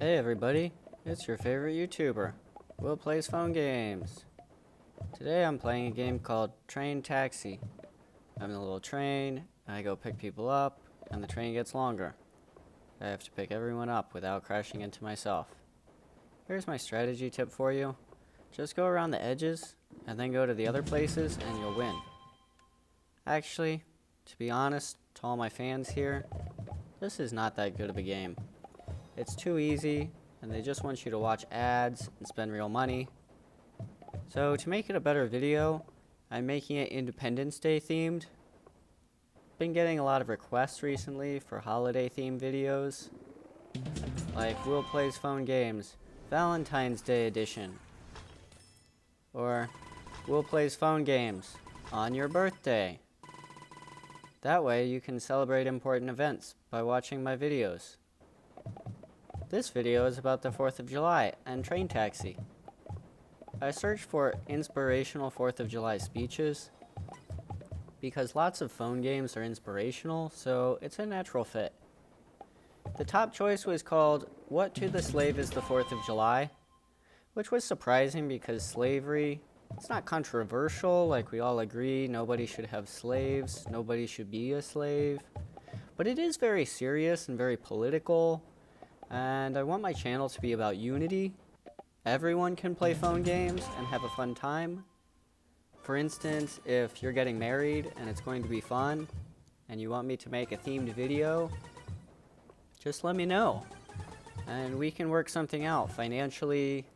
Hey everybody, it's your favorite YouTuber, Will Plays Phone Games. Today I'm playing a game called Train Taxi. I'm in a little train, I go pick people up, and the train gets longer. I have to pick everyone up without crashing into myself. Here's my strategy tip for you. Just go around the edges, and then go to the other places, and you'll win. Actually, to be honest, to all my fans here, this is not that good of a game. It's too easy, and they just want you to watch ads and spend real money. So to make it a better video, I'm making it Independence Day themed. Been getting a lot of requests recently for holiday themed videos, like Will Plays Phone Games, Valentine's Day Edition, or Will Plays Phone Games on your birthday. That way you can celebrate important events by watching my videos. This video is about the 4th of July and Train Taxi. I searched for inspirational 4th of July speeches because lots of phone games are inspirational, so it's a natural fit. The top choice was called What to the Slave is the 4th of July, which was surprising because slavery, it's not controversial, like we all agree nobody should have slaves, nobody should be a slave, but it is very serious and very political. And I want my channel to be about unity. Everyone can play phone games and have a fun time. For instance, if you're getting married and it's going to be fun, and you want me to make a themed video, just let me know. And we can work something out financially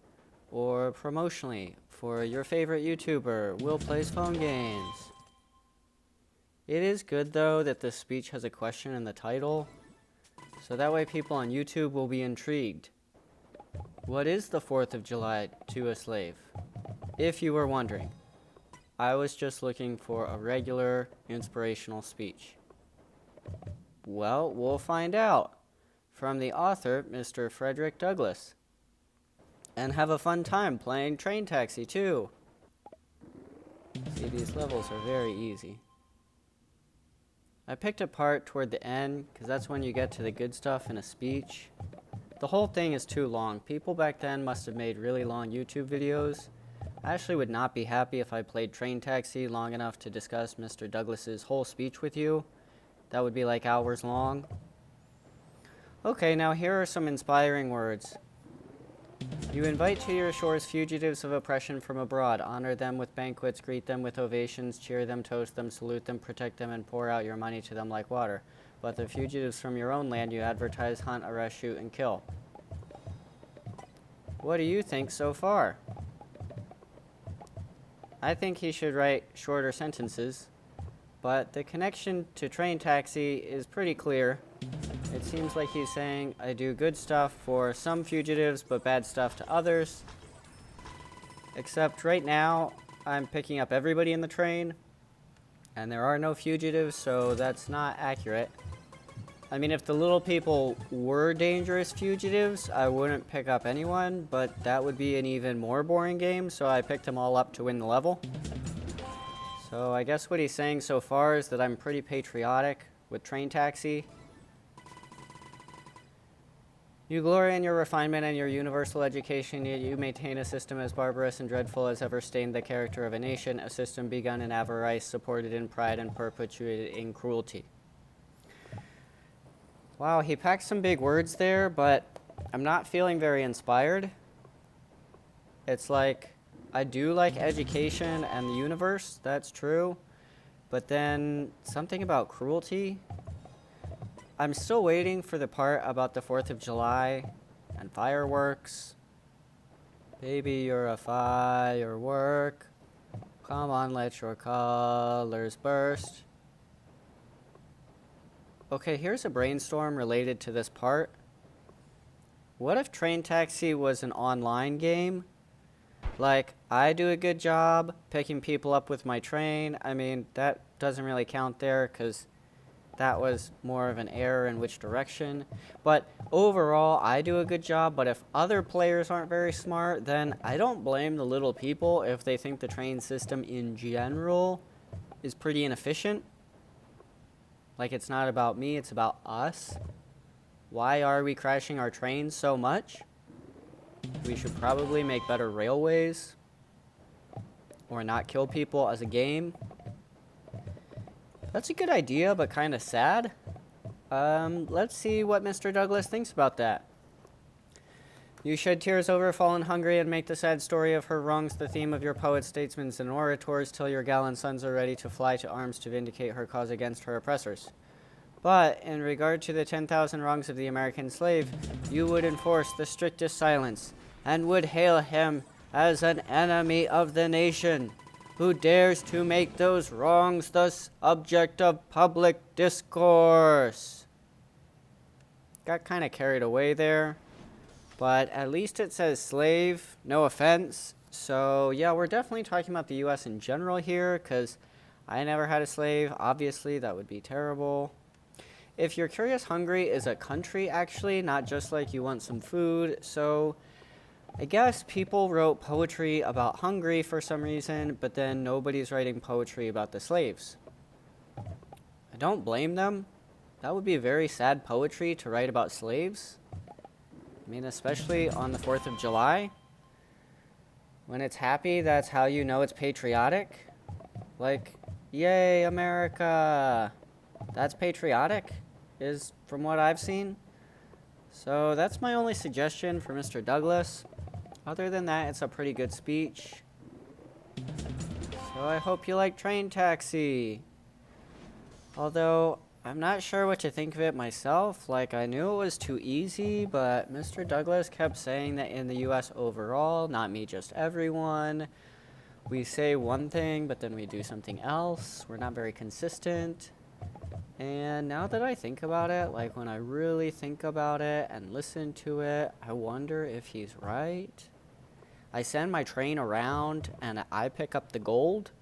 or promotionally for your favorite YouTuber, Will Plays Phone Games. It is good though that this speech has a question in the title, so that way people on YouTube will be intrigued. What is the 4th of July to a slave? If you were wondering, I was just looking for a regular inspirational speech. Well, we'll find out from the author, Mr. Frederick Douglass. And have a fun time playing Train Taxi too. See, these levels are very easy. I picked a part toward the end because that's when you get to the good stuff in a speech. The whole thing is too long. People back then must have made really long YouTube videos. I actually would not be happy if I played Train Taxi long enough to discuss Mr. Douglas's whole speech with you. That would be like hours long. Okay, now here are some inspiring words. You invite to your shores fugitives of oppression from abroad. Honor them with banquets, greet them with ovations, cheer them, toast them, salute them, protect them, and pour out your money to them like water. But the fugitives from your own land you advertise, hunt, arrest, shoot, and kill. What do you think so far? I think he should write shorter sentences, but the connection to Train Taxi is pretty clear. It seems like he's saying, I do good stuff for some fugitives, but bad stuff to others. Except right now, I'm picking up everybody in the train, and there are no fugitives, so that's not accurate. I mean, if the little people were dangerous fugitives, I wouldn't pick up anyone, but that would be an even more boring game, so I picked them all up to win the level. So I guess what he's saying so far is that I'm pretty patriotic with Train Taxi. You glory in your refinement and your universal education, yet you maintain a system as barbarous and dreadful as ever stained the character of a nation, a system begun in avarice, supported in pride, and perpetuated in cruelty. Wow, he packed some big words there, but I'm not feeling very inspired. It's like, I do like education and the universe, that's true, but then something about cruelty? I'm still waiting for the part about the 4th of July and fireworks. Baby, you're a firework. Come on, let your colors burst. Okay, here's a brainstorm related to this part. What if Train Taxi was an online game? Like, I do a good job picking people up with my train. I mean, that doesn't really count there because that was more of an error in which direction. But overall, I do a good job. But if other players aren't very smart, then I don't blame the little people if they think the train system in general is pretty inefficient. Like, it's not about me, it's about us. Why are we crashing our trains so much? We should probably make better railways. Or not kill people as a game. That's a good idea, but kind of sad. Let's see what Mr. Douglas thinks about that. You shed tears over fallen Hungary and make the sad story of her wrongs the theme of your poets, statesmen, and orators till your gallant sons are ready to fly to arms to vindicate her cause against her oppressors. But, in regard to the 10,000 wrongs of the American slave, you would enforce the strictest silence, and would hail him as an enemy of the nation, who dares to make those wrongs the subject of public discourse. Got kind of carried away there, but at least it says slave, no offense. So yeah, we're definitely talking about the US in general here, because I never had a slave. Obviously, that would be terrible. If you're curious, Hungary is a country, actually, not just like you want some food. So I guess people wrote poetry about Hungary for some reason, but then nobody's writing poetry about the slaves. I don't blame them. That would be very sad poetry to write about slaves. I mean, especially on the 4th of July. When it's happy, that's how you know it's patriotic. Like, yay, America! That's patriotic, is from what I've seen. So that's my only suggestion for Mr. Douglas. Other than that, it's a pretty good speech. So I hope you like Train Taxi. Although, I'm not sure what to think of it myself. Like, I knew it was too easy, but Mr. Douglas kept saying that in the US overall, not me, just everyone, we say one thing, but then we do something else. We're not very consistent. And now that I think about it, like when I really think about it and listen to it, I wonder if he's right. I send my train around and I pick up the gold,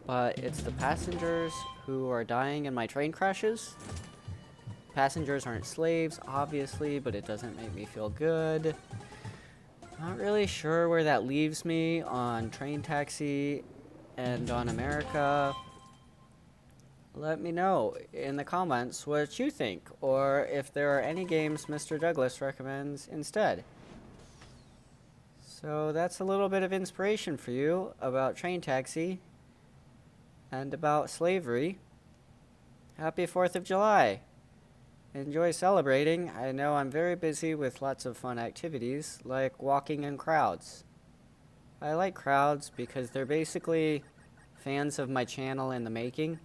but it's the passengers who are dying in my train crashes. Passengers aren't slaves, obviously, but it doesn't make me feel good. Not really sure where that leaves me on Train Taxi and on America. Let me know in the comments what you think, or if there are any games Mr. Douglas recommends instead. So that's a little bit of inspiration for you about Train Taxi and about slavery. Happy 4th of July! Enjoy celebrating. I know I'm very busy with lots of fun activities, like walking in crowds. I like crowds because they're basically fans of my channel in the making.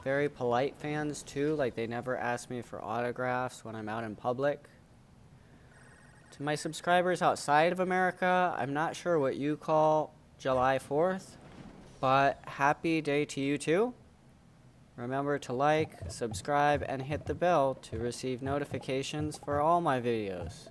Very polite fans too, like they never ask me for autographs when I'm out in public. To my subscribers outside of America, I'm not sure what you call July 4th, but happy day to you too. Remember to like, subscribe, and hit the bell to receive notifications for all my videos.